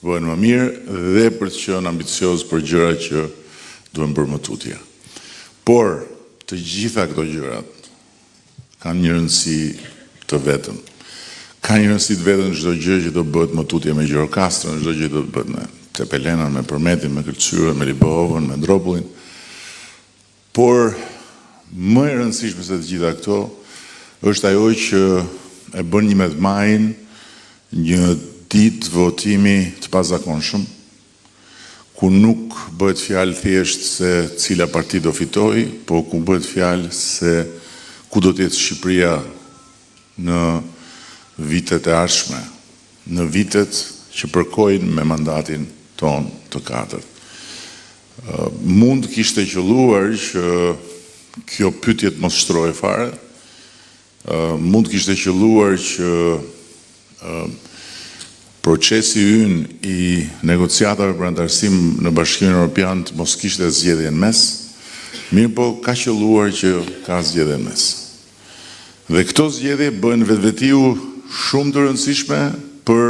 të bëhen më mirë dhe për të qenë ambicioz për gjëra që duhen bërë më tutje. Por të gjitha këto gjërat kanë një rëndësi të vetëm. Ka një rëndësi të vetëm çdo gjë që do bëhet më tutje me Gjirokastrën, çdo gjë do bëhet me Tepelenën, me Përmetin, me Kërcyrën, me Libohovën, me Ndropullin. Por më e rëndësishme se të gjitha këto është ajo që e bën 11 majin një ditë votimi të pazakonshëm, ku nuk bëhet fjalë thjesht se cila parti do fitoj, po ku bëhet fjalë se ku do të jetë Shqipëria në vitet e ardhshme, në vitet që përkojnë me mandatin ton të katërt. Mund kishte qelluar që kjo pyetje të mos shtrohej fare, mund kishte qelluar që procesi ynë i negociatave për antarësim në Bashkimin Evropian të mos kishte zgjedhje në mes, mirë po ka qelluar që ka zgjedhje në mes. Dhe këto zgjedhje bëhen vetvetiu shumë të rëndësishme për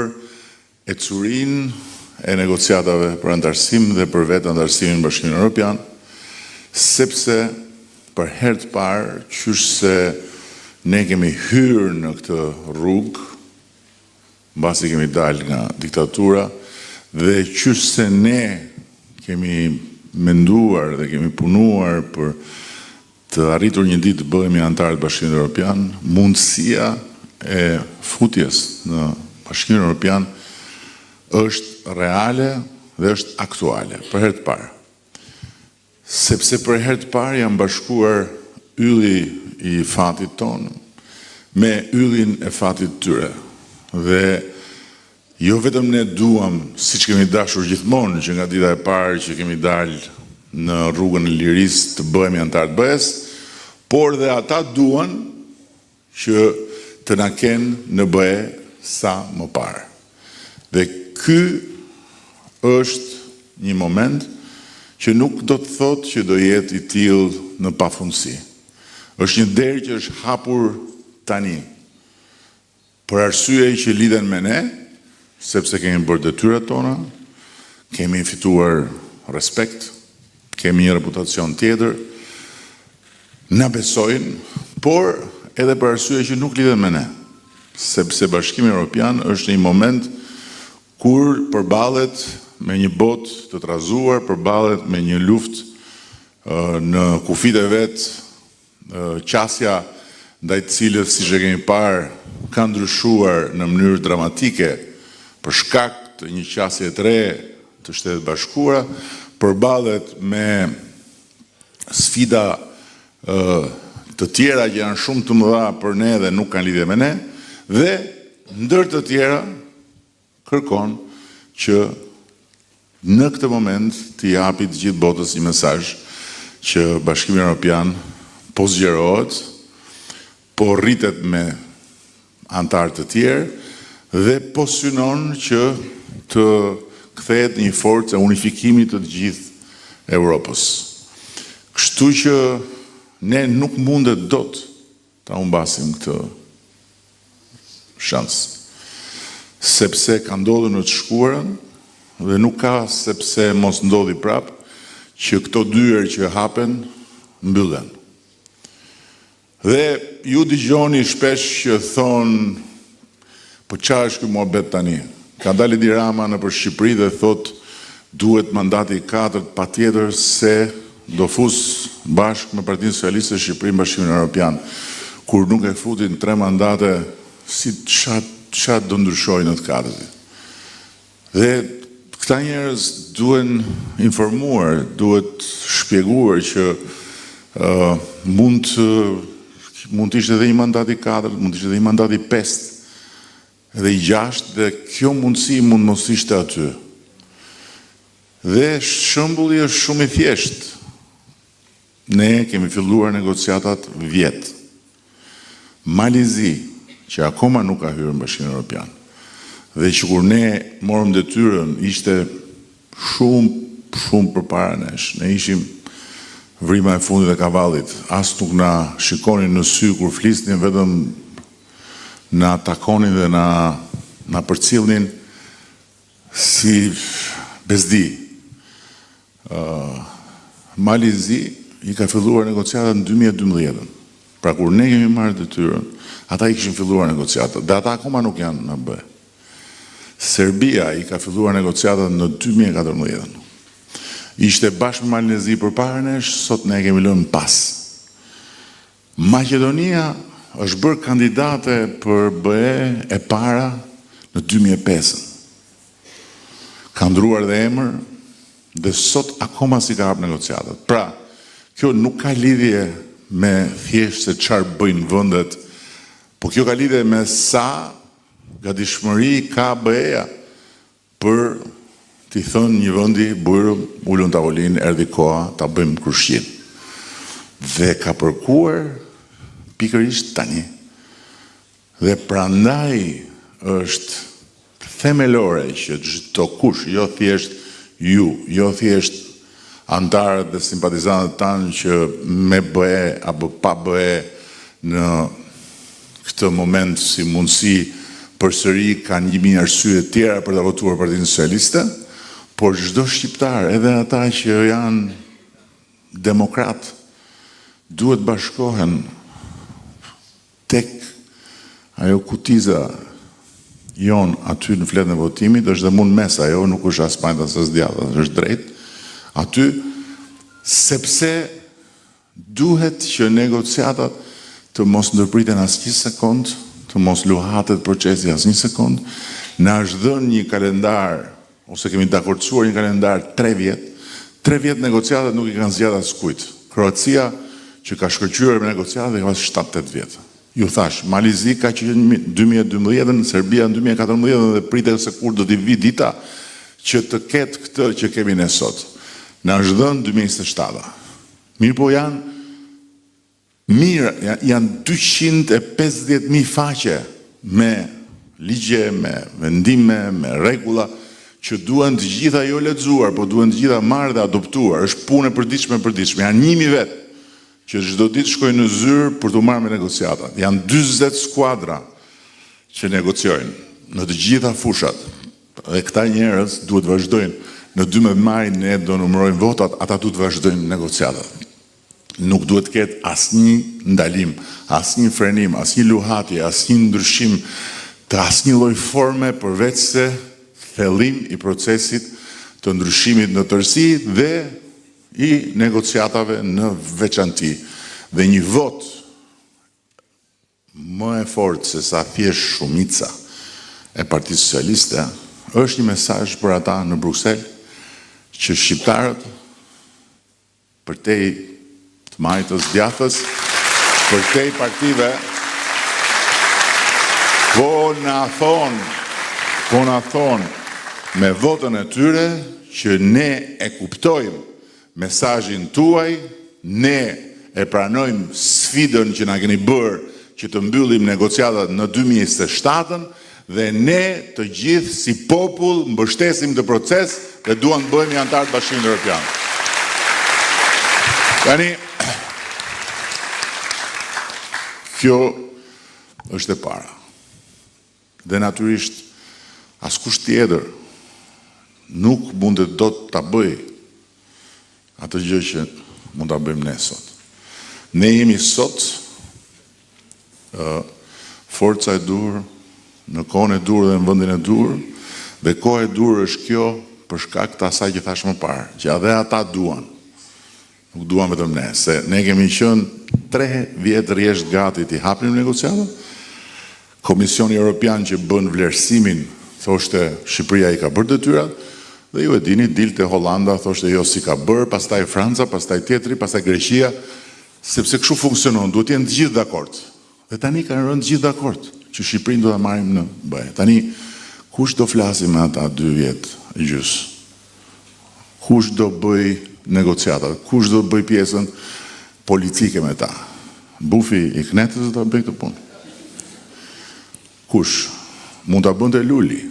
ecurinë e negociatave për antarësim dhe për vetë antarësimin në Bashkimin Evropian, sepse për herë të parë, qysh se ne kemi hyrë në këtë rrugë, mbasi kemi dalë nga diktatura, dhe qysh se ne kemi menduar dhe kemi punuar për të arritur një ditë të bëhemi antarë të Bashkimit Evropian, mundësia e futjes në Bashkimin Evropian është reale dhe është aktuale, për herë të parë. Sepse për herë të parë janë bashkuar ylli i fatit tonë me yllin e fatit tyre. Dhe jo vetëm ne duam, siç kemi dashur gjithmonë, që nga dita e parë që kemi dalë në rrugën e lirisë të bëhemi antarë të BE-s, por dhe ata duan që të na kenë në BE sa më parë. Dhe ky është një moment që nuk do të thotë që do jetë i tillë në pafundësi. Është një derë që është hapur tani, për arsye që lidhen me ne, sepse kemi bërë detyrat tona, kemi fituar respekt, kemi një reputacion tjetër, na besojnë, por edhe për arsye që nuk lidhen me ne, sepse Bashkimi Evropian është një moment kur përballet me një botë të trazuar, përballet me një luftë në kufit e vet, qasja ndaj të cilës, siç e kemi parë, ka ndryshuar në mënyrë dramatike për shkak të një qasje të re të Shtetet Bashkuara, përballet me sfida të tjera që janë shumë të mëdha për ne dhe nuk kanë lidhje me ne, dhe ndër të tjera kërkon që në këtë moment të japi të gjithë botës një mesazh që Bashkimi Evropian po zgjerohet, po rritet me antarë të tjerë dhe po synon që të kthehet një forcë e unifikimit të gjithë Europës. Kështu që ne nuk mundet dot ta humbasim këtë shans, sepse ka ndodhur në të shkuarën dhe nuk ka sepse mos ndodhi prapë që këto dyer që hapen mbyllen. Dhe ju dëgjoni shpesh që thonë, po çfarë është ky muhabet tani? Ka dalë Edi Rama nëpër Shqipëri dhe thotë duhet mandati i katërt patjetër se do fus bashkë me Partinë Socialiste e Shqipërisë në Bashkimin Evropian. Kur nuk e futin 3 mandate, si çfarë do ndryshojë në të katërtit? Dhe këta njerëz duhen informuar, duhet shpjeguar që mund të ishte edhe një mandat i 4, mund të ishte edhe një mandat i 5, edhe i 6, dhe kjo mundësi mund mos ishte aty. Dhe shembulli është shumë i thjeshtë. Ne kemi filluar negociatat vjet. Malizi, që akoma nuk ka hyrë në Bashkimin Evropian, dhe që kur ne morëm detyrën, ishte shumë përpara nesh. Ne ishim vrima e fundit e kavallit. As nuk na shikonin në sy kur flisnin, vetëm na takonin dhe na përcjellnin si bezdi. Malizi I ka filluar negociatat në 2012. Pra kur ne kemi marrë detyrën, ata I kishin filluar negociatat, dhe ata akoma nuk janë në BE. Serbia I ka filluar negociatat në 2014. Ishte bashkë me Malezi përpara nesh, sot ne kemi lënë pas. Maqedonia është bërë kandidate për BE e para në 2005. Ka ndruar dhe emër dhe sot akoma si ka hap negociatat. Pra, kjo nuk ka lidhje me thjesht se çfarë bëjnë vendet, po kjo ka lidhje me sa gatishmëri ka BE-ja për t'i thënë një vendi bujrë, ulën tavolinë, erdhi koha ta bëjmë krushqin. Dhe ka përkuar pikërisht tani. Dhe prandaj është themelore që çdo kush, jo thjesht ju, jo thjesht antarët dhe simpatizantët tanë që me BE apo pa BE në këtë moment si mundësi përsëri kanë 1000 arsye tjera për ta votuar Partinë Socialiste, por çdo shqiptar, edhe ata që janë demokrat, duhet bashkohen tek ajo kutiza jon aty në fletën e votimit, është dhe mund mes ajo, nuk është as pajta as djatha, është drejt. Aty, sepse duhet që negociatat të mos ndërpriten as një sekond, të mos luhatet procesi as një sekond, na është dhënë një kalendar, ose kemi dakordsuar një kalendar 3 vjet, 3 vjet negociatat nuk I kanë zgjatur askujt. Kroacia që ka shkëlqyer me negociatat ka pas 7-8 vjet. Ju thash, Malizi ka qenë 2012, Serbia në 2014 dhe pritet se kur do t'i vi dita që të ketë këtë që kemi ne sot. Na është dhënë 2027. Mirë po janë 250.000 faqe me ligje, me vendime, me rregulla që duhen të gjitha jo lexuar, po duhen të gjitha marrë dhe adoptuar. Është punë e përditshme. Janë 1000 vetë që çdo ditë shkojnë në zyrë për të marrë me negociatat. Janë 40 skuadra që negociojnë në të gjitha fushat. Dhe këta njerëz duhet vazhdojnë. Në 12 maj ne do numërojmë votat, ata duhet vazhdojnë negociatat. Nuk duhet ketë asnjë ndalim, asnjë frenim, asnjë luhatje, asnjë ndryshim të asnjë lloj forme përveç se thellim I procesit të ndryshimit në tërësi dhe I negociatave në veçanti. Dhe një vot më e fortë se sa thjesht shumica e Partisë Socialiste është një mesazh për ata në Bruksel që shqiptarët përtej të majtës djathës, përtej partive, po na thonë me votën e tyre që ne e kuptojmë mesazhin tuaj, ne e pranojmë sfidën që na keni bërë që të mbyllim negociatat në 2027 dhe ne të gjithë si popull mbështesim të proces dhe duam të bëhemi antar të Bashkimit Evropian. Tani, kjo është e para. Dhe natyrisht, askush tjetër nuk mundet dot ta bëj atë gjë që mund ta bëjmë ne sot. Ne jemi sot forca e dur në kohën e dur dhe në vendin e dur, dhe koha e dur është kjo për shkak të asaj që thash më parë, që edhe ata duan. Nuk duan vetëm ne, se ne kemi qenë 3 vjet rresht gati të hapnim negociatat. Komisioni Evropian që bën vlerësimin thoshte Shqipëria I ka bërë detyrat, dhe ju e dini, dilte Hollanda, thoshte jo si ka bërë, pastaj Franca, pastaj tjetri, pastaj Greqia, sepse kështu funksionon, duhet jenë të gjithë dakord. Dhe tani kanë rënë të gjithë dakord që Shqipërinë do ta marrim në BE. Tani kush do flasi me ata 2 vjet gjys? Kush do bëj negociatat? Kush do bëj pjesën politike me ta? Bufi I Knetës do ta bëj këtë punë. Kush? Mund ta bënte Luli.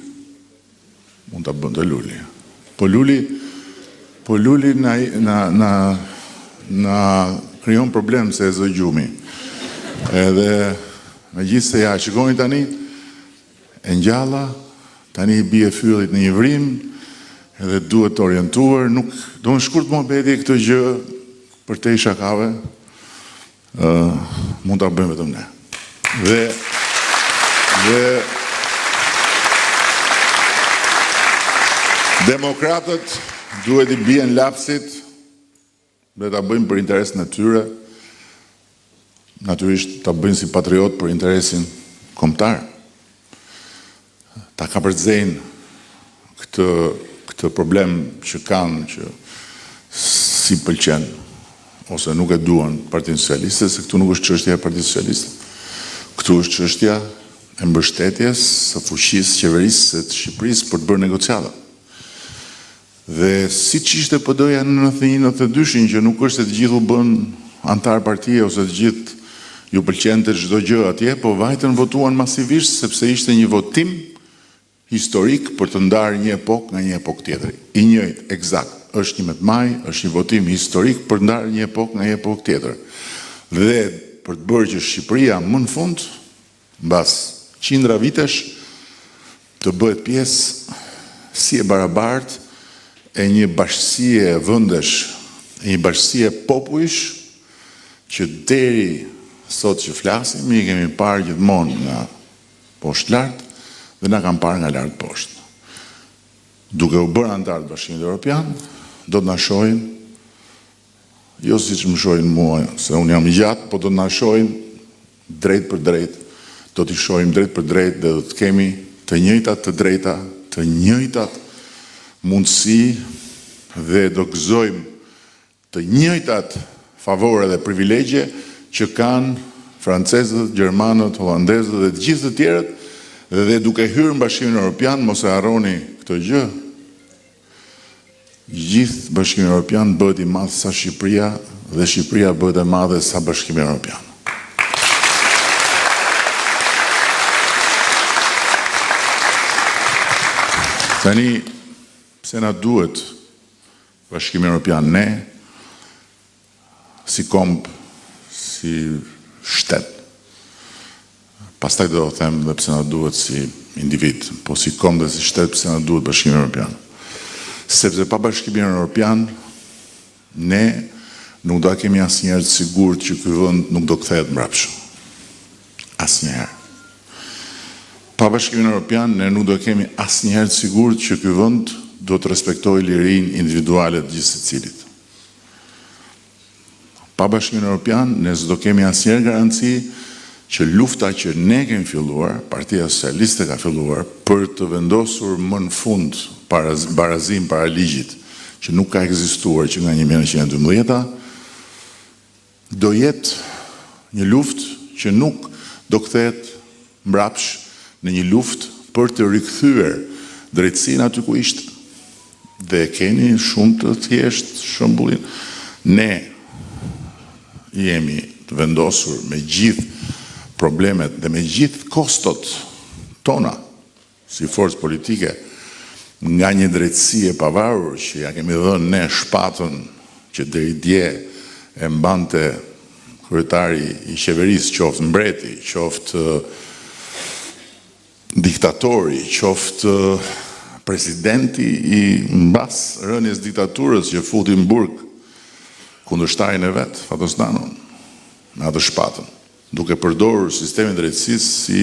Mund ta bënte Luli. Po Luli na krijon problem se e zë gjumi. Edhe megjithse ja shikoni tani e ngjalla tani I bie fyllit në një vrim, edhe duhet të orientuar, nuk do në shkurt muhabeti këtë gjë për te I shakave, mund ta bëjmë vetëm ne. Dhe demokratët duhet I bien lapsit dhe ta bëjmë për interesin e tyre, natyrisht ta bëjmë si patriot për interesin kombëtar. Ta kapërcejnë këtë problem që kanë, që si pëlqen, ose nuk e duan Partinë Socialiste, se këtu nuk është çështja e Partisë Socialiste. Këtu është çështja e mbështetjes së fuqisë qeverisë të Shqipërisë për të bërë negociata. Dhe siç ishte PD-ja në 91-92, që nuk është se të gjithë u bën antar partie ose të gjithë ju pëlqente çdo gjë atje, po vajtën votuan masivisht sepse ishte një votim historik për të ndarë një epokë nga një epokë tjetër. I njëjtë, eksakt, është 11 maj, është një votim historik për të ndarë një epokë nga një epokë tjetër. Dhe për të bërë që Shqipëria më në fund, mbas qindra vitesh, të bëhet pjesë si e barabartë e një bashkësie vëndesh, e një bashkësie popujsh, që deri sot që flasim, I kemi parë gjithmonë nga poshtë lart dhe na kanë parë nga lart poshtë. Duke u bërë antar të Bashkimit Evropian, do të na shohin, jo siç më shohin mua, se unë jam I gjatë, po do të na shohin drejt për drejt, do t'i shohim drejt për drejt dhe do të kemi të njëjtat të drejta, të njëjtat mundësi dhe do gëzojmë të njëjtat favore dhe privilegje që kanë francezët, gjermanët, holandezët dhe të gjithë të tjerët, dhe duke hyrë në Bashkimin Evropian, mos e harroni këtë gjë, gjithë Bashkimi Evropian bëhet I madh sa Shqipëria dhe Shqipëria bëhet e madhe sa Bashkimi Evropian. Tani, pse na duhet Bashkimi Evropian ne, si komb, si shtet. Pastaj do të them dhe pse na duhet si individ, po si komb dhe si shtet pse na duhet Bashkimi Evropian. Sepse pa Bashkimin Evropian, ne nuk do kemi asnjëherë të sigurt që ky vend nuk do kthehet mbrapsht. Asnjëherë. Pa Bashkimin Evropian, ne nuk do kemi asnjëherë të sigurt që ky vend do të respektojë lirinë individuale të gjithë secilit. Pa Bashkimin Evropian, ne s'do kemi asnjëherë garanci që lufta që ne kemi filluar, Partia Socialiste ka filluar, për të vendosur më në fund barazim para ligjit, që nuk ka ekzistuar që nga 1912, do jetë një luftë që nuk do kthehet mbrapsht në një luftë për të rikthyer drejtësinë aty ku ishte. Dhe keni shumë të thjeshtë shembullin. Ne jemi të vendosur me gjithë problemet dhe me gjithë kostot tona si forcë politike nga një drejtësi e pavarur që ja kemi dhënë ne shpatën që deri dje e mbante kryetari I qeverisë, qoftë mbreti, qoftë diktatori, qoftë presidenti I mbas rënies diktaturës që futi në burg kundërshtarin e vet, Fatosdanon, me atë shpatën, duke përdorur sistemin e drejtësisë si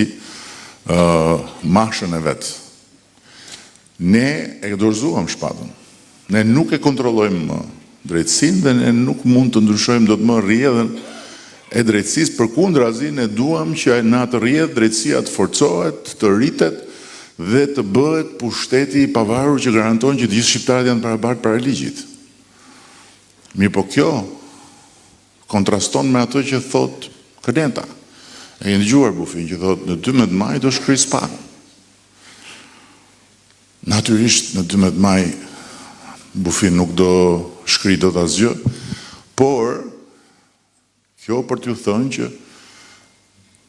mashën e vet. Ne e dorëzuam shpatën. Ne nuk e kontrollojmë drejtësinë dhe ne nuk mund të ndryshojmë dot më rrjedhën e drejtësisë, përkundrazi ne duam që në atë rrjedhë drejtësia të forcohet, të rritet dhe të bëhet pushteti I pavarur që garanton që të gjithë shqiptarët janë barabartë para ligjit. Mirë, po kjo kontraston me ato që thot Kërneta. E keni dëgjuar Bufin që thot në 12 maj do shkryj spakun. Natyrisht në 12 maj Bufin nuk do shkryj dot asgjë, por kjo për t'ju thënë që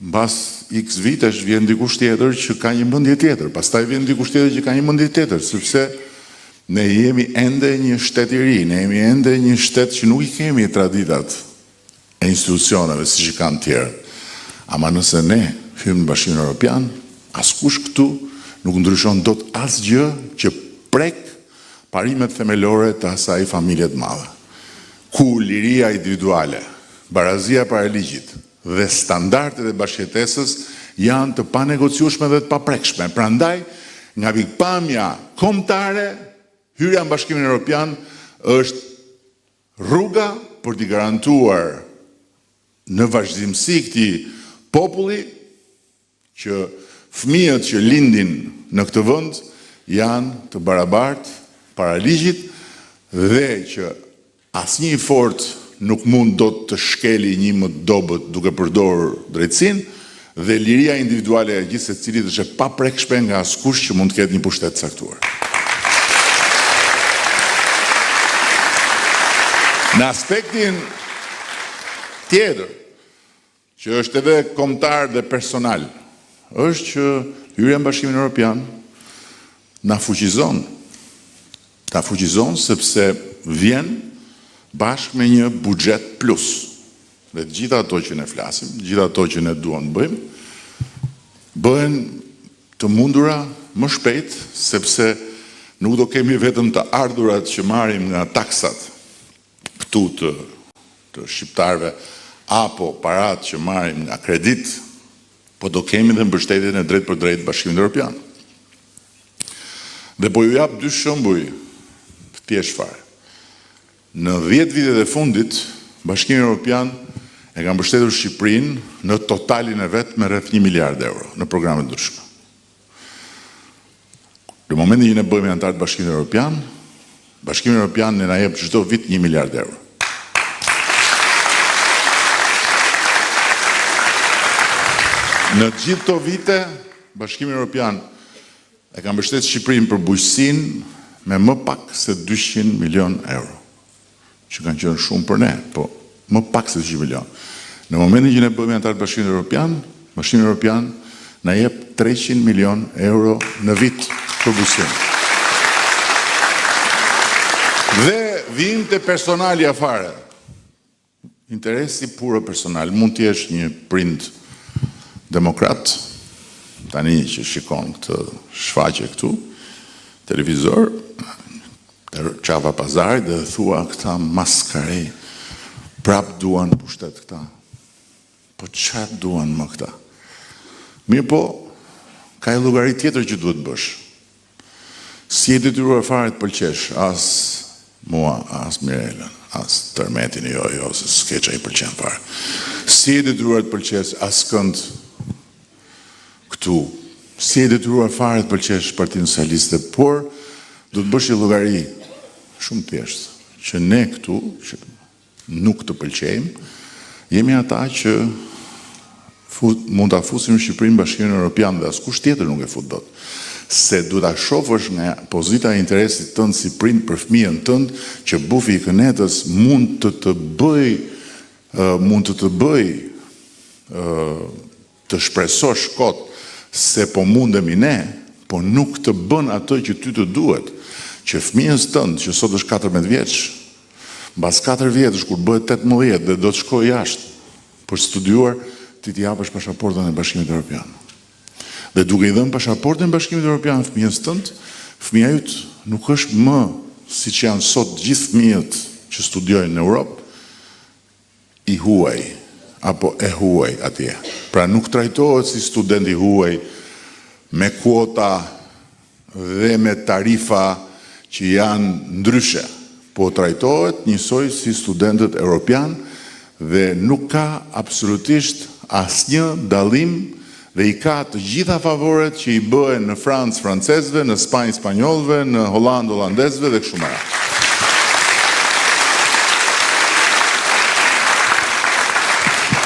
mbas X vitesh vjen dikush tjetër që ka një mendje tjetër, pastaj vjen dikush tjetër që ka një mendje tjetër, sepse ne jemi ende një shtet I ri, ne jemi ende një shtet që nuk I kemi traditat e institucioneve si që kanë tjerë. Ama nëse ne hymë në Bashkimin Evropian, askush këtu nuk ndryshon dot asgjë që prek parimet themelore të asaj familje të madhe, ku liria individuale, barazia para ligjit dhe standardet e bashkëjetesës janë të panegociueshme dhe të paprekshme. Prandaj, nga pikpamja kombëtare, hyrja në Bashkimin Evropian është rruga për t'i garantuar në vazhdimsi këtij populli që fëmijët që lindin në këtë vend janë të barabartë para ligjit dhe që asnjë fort nuk mund do të shkeli një më dobët duke përdorur drejtësinë dhe liria individuale e gjithë secilit është e paprekshme nga askush që mund të ketë një pushtet të caktuar. Në aspektin tjetër, që është edhe kombëtar dhe personal, është që hyrja në Bashkimin Evropian na fuqizon. Ta fuqizon sepse vjen bashkë me një buxhet plus. Dhe gjitha ato që ne flasim, gjitha ato që ne duam bëjmë, bëhen të mundura më shpejt, sepse nuk do kemi vetëm të ardhurat që marrim nga taksat këtu të shqiptarëve, apo parat që marrim nga kredit, po do kemi dhe mbështetjen e drejt për drejt Bashkimit Evropian. Dhe po ju jap dy shembuj të thjeshtë fare. Në 10 vitet e fundit, Bashkimi Evropian e ka mbështetur Shqipërinë në totalin e vet me rreth 1 miliard euro në programe të ndryshme. Në momentin që ne bëhemi antar të Bashkimit Evropian, Bashkimi Evropian ne na jep çdo vit 1 miliard euro. Në gjithë këto vite, Bashkimi Evropian e ka mbështetur Shqipërinë për bujqësinë me më pak se 200 milion euro, që kanë qenë shumë për ne, po më pak se 200 milion. Në momentin që ne bëhemi antar të Bashkimit Evropian, Bashkimi Evropian na jep 300 milion euro në vit për bujqësinë. Dhe vim të personalja fare. Interesi puro personal. Mund të jesh një prind demokrat, tani që shikon këtë shfaqje këtu, televizor, qava pazarit dhe thua këta maskare, prap duan pushtet këta. Po çfarë duan më këta? Mirë po, ka e llogari tjetër që duhet bësh. Si e detyruar fare të pëlqesh, as mua, as Mirelën, as Tërmetin, jo, se s'keqa i pëlqen fare. Si e detyruar të pëlqesh as kënd këtu, si e detyruar fare të pëlqesh Partinë Socialiste, por do të bësh një llogari shumë thjeshtë, që ne këtu, që nuk të pëlqejmë, jemi ata që mund ta fusim Shqipërinë në Bashkimin Evropian dhe askush tjetër nuk e fut dot. Se du ta shohësh nga pozita e interesit tënd si prind për fëmijën tënd që bufi i kënetës mund të bëj të shpresosh kot se po mundemi ne, po nuk të bën ato që ty të duhet, që fëmijës tënd që sot është 14 vjeç, mbas 4 vjetësh kur bëhet 18 dhe do të shkojë jashtë për studiuar, ti t'i japësh pasaportën e Bashkimit Evropian. Dhe duke i dhënë pasaportën e Bashkimit Evropian fëmijës tënd, fëmia yt nuk është më siç janë sot gjithë fëmijët që studiojnë në Europë, i huaj apo e huaj atje. Pra nuk trajtohet si student i huaj me kuota dhe me tarifa që janë ndryshe, po trajtohet njësoj si studentët europian dhe nuk ka absolutisht asnjë dallim dhe i ka të gjitha favoret që i bëhen në Francë francezëve, në Spanjë spanjollëve, në Hollandë holandezëve dhe kështu me radhë.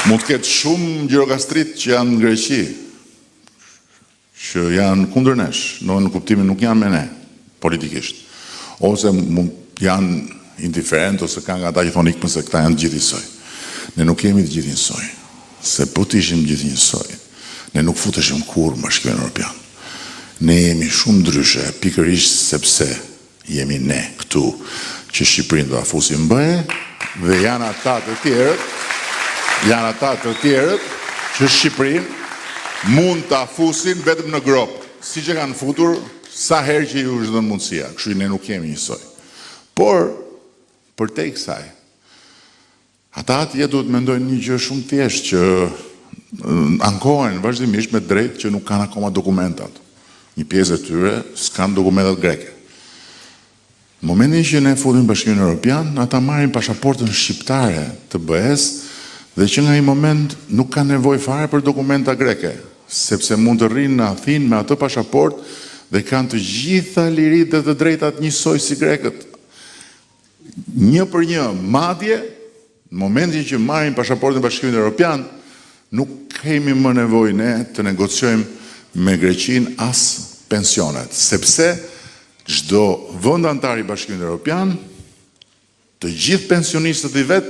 Mund të ketë shumë gjirokastrit që janë në Greqi, që janë kundër nesh, në kuptimin nuk janë me ne, politikisht. Ose janë indiferent, ose kanë nga ata që thonë ikpën se këta janë gjithë njësoj. Ne nuk jemi të gjithë njësoj, se po të ishim gjithë njësoj, ne nuk futeshim kur në Bashkimin Evropian. Ne jemi shumë ndryshe, pikërisht sepse jemi ne këtu, që Shqipërinë do a fusim bëhe, dhe janë ata të tjerët, që Shqipërinë mund të fusin vetëm në grop. si që kanë futur, sa herë që ju është dhënë mundësia, kështu ne nuk kemi njësoj. Por, për te i kësaj, ata atje duhet mendojnë një gjë shumë thjesht që ankohen vazhdimisht me drejt që nuk kanë akoma dokumentat. Një pjesë e tyre s'kanë dokumentat greke. Në momentin që ne futim Bashkimin Evropian, ata marrin pasaportën shqiptare të BE-s dhe që nga një moment nuk kanë nevojë fare për dokumenta greke, sepse mund të rrinë në Athinë me atë pasaport dhe kanë të gjitha liritë dhe të drejtat njësoj si grekët. Një për një, madje, në momentin që marrin pasaportën e Bashkimit Evropian, nuk kemi më nevojë ne të negociojmë me Greqinë as pensionet, sepse çdo vend antar i Bashkimit Evropian, të gjithë pensionistët i vet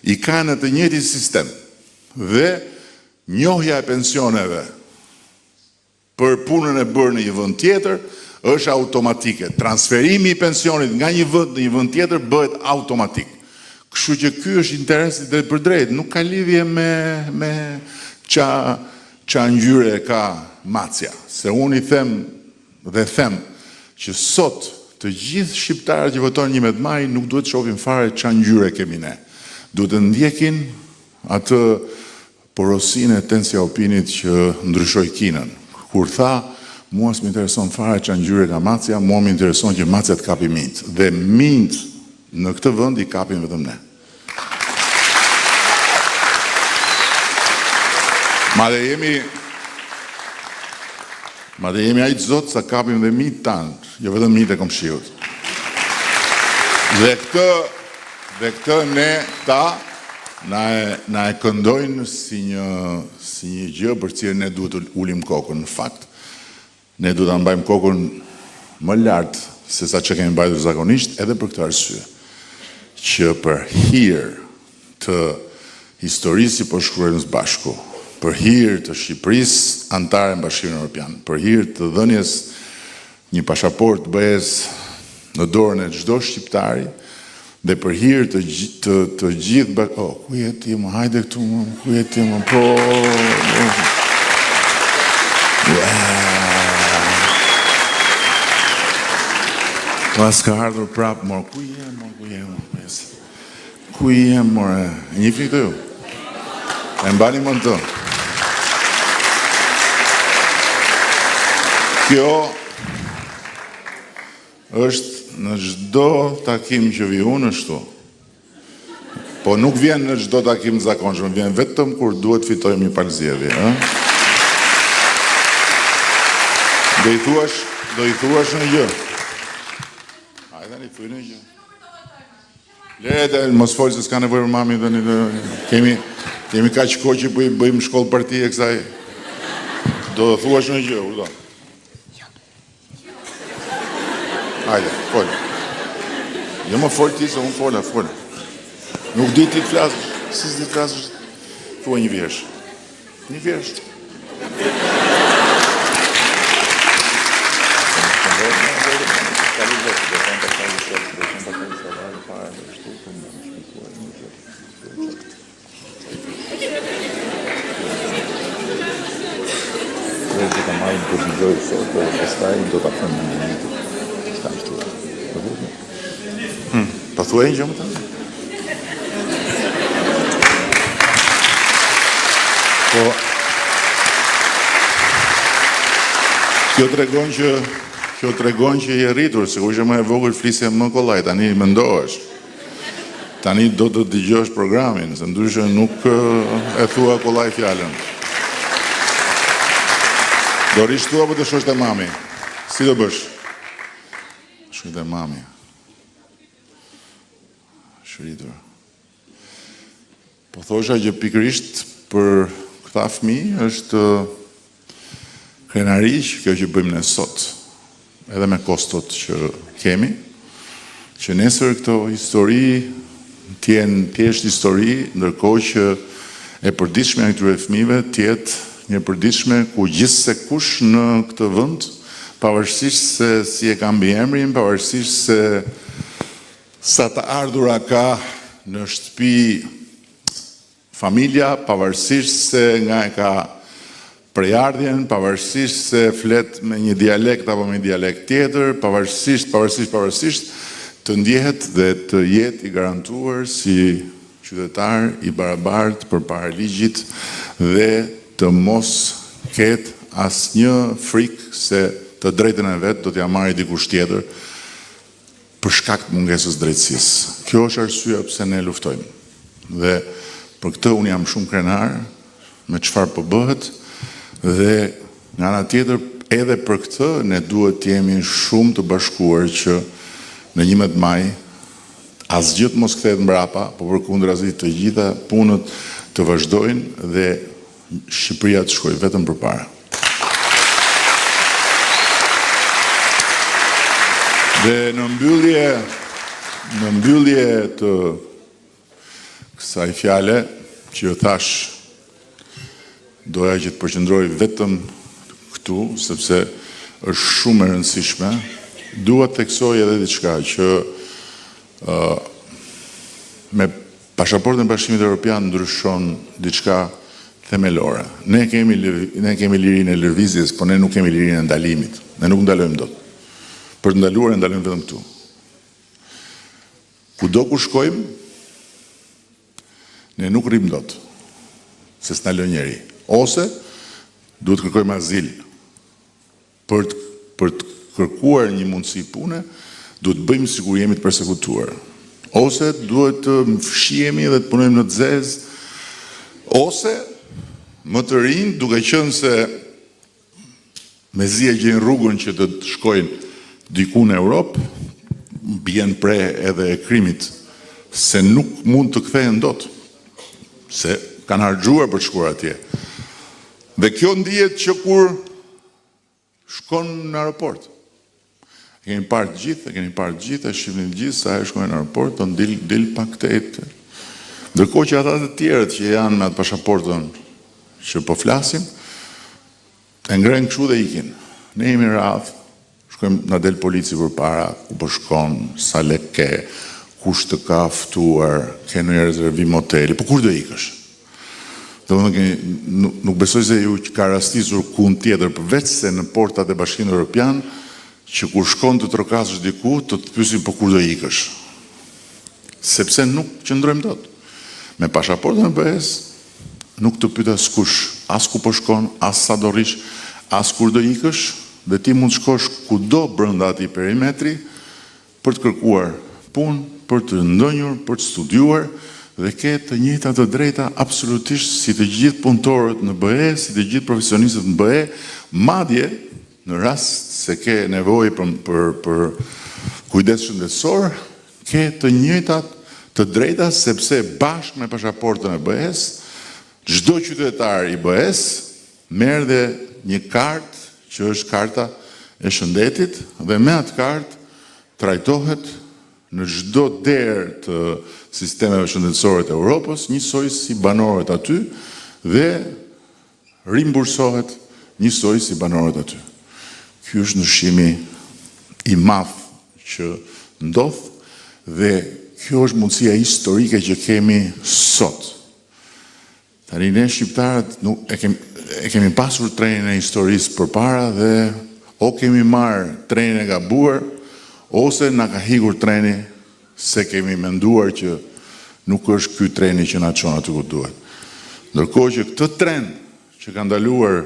i kanë në të njëjtin sistem. Dhe njohja e pensioneve për punën e bërë në një vend tjetër është automatike. Transferimi i pensionit nga një vend në një vend tjetër bëhet automatik. Kështu që ky është interesi drejt për drejt, nuk ka lidhje me qa ngjyre ka Macja. Se unë i them që sot të gjithë shqiptarët që votojnë 11 maj nuk duhet të shohin fare qa ngjyre kemi ne. Duhet të ndjekin atë porosinë e Deng Xiaopingit që ndryshoi Kinën. Kur tha, mua s'më intereson fare qa ngjyre ka Macja, mua më intereson që Macja të kapi mint. Dhe mint në këtë vend i kapin vetëm ne. Madje jemi ai zot sa kapim dhe mit tanë, jo vetëm mit e komshiut. Dhe këtë ne na e këndojnë si një gjë për cilën ne duhet të ulim kokën. Në fakt, ne duhet ta mbajmë kokën më lart se sa që kemi mbajtur zakonisht, edhe për këtë arsye. Që për hir të historisë po shkruajmë së bashku, për hir të Shqipërisë antare në Bashkimin Evropian, për hir të dhënies një pasaport BE-s në dorën e çdo shqiptari, dhe për hir të gjithë ku je ti më, hajde këtu më, ku je ti më, po... Pas ka ardhur prapë, mor, ku je, more, njihni këtu ju? E mbani më në të. Kjo është në çdo takim që vi unë ashtu. Po nuk vjen në çdo takim zakonshëm, vjen vetëm kur duhet fitojmë një palëzjedhje, ëh? Do i thuash në gjë. Hajde tani thuaj në gjë. Le, mos fol se s'ka nevojë për mami tani. Kemi kaq kohë që bëjmë shkollë partie kësaj. Do të thuash në gjë, udhë. Hajde, fol. Jo më fol ti, se unë fol. Nuk di ti të flasësh. Si s'di të flasësh? Thuaj një vjersh. Një vjersh. Që ta marrim të vizoj sot, dhe pastaj do ta them në një ditë. Pa thuaj një gjë më tani? Po, kjo tregon që je rritur, se kur që më e vogël flisje më kollaj, tani mendohesh. Tani do të dëgjosh programin, se ndryshe nuk e thua kollaj fjalën. Do rish thua për të shosh të mami. Si do bësh? Shkoj të mami. Shritur. Po thosha që pikërisht për këta fëmijë është krenariq kjo që bëjmë ne sot, edhe me kostot që kemi, që nesër këto histori t'jenë thjesht histori, ndërkohë që e përditshme e këtyre fëmijëve t'jetë një përditshme ku gjithse kush në këtë vend, pavarësisht se si e ka mbiemrin, pavarësisht se sa të ardhura ka në shtëpi familja, pavarësisht se nga e ka prejardhjen, pavarësisht se flet me një dialekt apo me një dialekt tjetër, pavarësisht të ndjehet dhe të jetë i garantuar si qytetar i barabartë përpara ligjit dhe të mos ketë asnjë frikë se të drejtën e vet do t'ja marrë dikush tjetër për shkak të mungesës drejtësisë. Kjo është arsyeja pse ne luftojmë. Dhe për këtë unë jam shumë krenar me çfarë po bëhet dhe nga ana tjetër edhe për këtë ne duhet të jemi shumë të bashkuar që në 11 maj asgjë të mos kthehet mbrapa, po përkundrazi të gjitha punët të vazhdojnë dhe Shqipëria të shkojë vetëm përpara. Dhe në mbyllje të kësaj fjale që ju thash, doja që të përqendroj vetëm këtu, sepse është shumë e rëndësishme, dua të theksoj edhe diçka që me pasaportën e Bashkimit Evropian ndryshon diçka themelore. Ne kemi lirinë e lëvizjes, por ne nuk kemi lirinë e ndalimit. Ne nuk ndalojmë dot. Për të ndaluar e ndalojmë vetëm këtu. Kudo ku shkojmë, ne nuk rrim dot, se s'na lë njeri. Ose duhet kërkojmë azil. Për të kërkuar një mundësi pune, duhet bëjmë sikur jemi të përsekutuar. Ose duhet të fshihemi dhe të punojmë në të zezë, ose më të rinj, duke qenë se mezi e gjejnë rrugën që të shkojnë diku në Europë, bjen pre edhe e krimit, se nuk mund të kthehen dot, se kanë harxuar për të shkuar atje. Dhe kjo ndihet që kur shkon në aeroport. E keni parë të gjithë, e shihni të gjithë sa e shkojnë në aeroport, të dil pak të. Ndërkohë që ata të tjerët që janë me atë pasaportën që po flasim, e ngrenë kështu dhe ikin. Ne jemi radhë, shkojmë na del polici përpara, ku po shkon, sa lek ke, kush të ka ftuar, ke në rezervim hoteli, po kur do ikësh? Nuk besoj se ju ka rastisur kund tjetër, përveç se në portat e Bashkimit Evropian, që kur shkon të trokasësh diku, të pyesin po kur do ikësh. Sepse nuk qëndrojmë dot. Me pasaportën e BE-s nuk të pyet askush, as ku po shkon, as sa do rish, as kur do ikësh, dhe ti mund shkosh kudo brenda atij perimetri për të kërkuar punë, për të ndonjur, për të studiuar dhe ke të njëjtat të drejta absolutisht si të gjithë punëtorët në BE, si të gjithë profesionistët në BE, madje në rast se ke nevojë për kujdes shëndetësor, ke të njëjtat të drejta sepse bashkë me pasaportën e BE-s, çdo qytetar i BE-s merr dhe një kartë që është karta e shëndetit dhe me atë kartë trajtohet në çdo derë të sistemeve shëndetësore të Europës njësoj si banorët aty dhe rimbursohet njësoj si banorët aty. Ky është ndryshimi i madh që ndodh dhe kjo është mundësia historike që kemi sot. Tani ne shqiptarët e kemi pasur trenin e historisë përpara dhe o kemi marrë trenin e gabuar ose na ka hikur treni se kemi menduar që nuk është ky treni që na çon aty ku duhet. Ndërkohë që këtë tren që ka ndaluar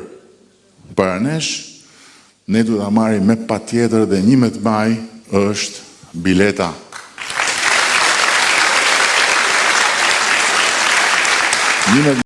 para nesh, ne duhet ta marrim me patjetër dhe 11 maj është bileta.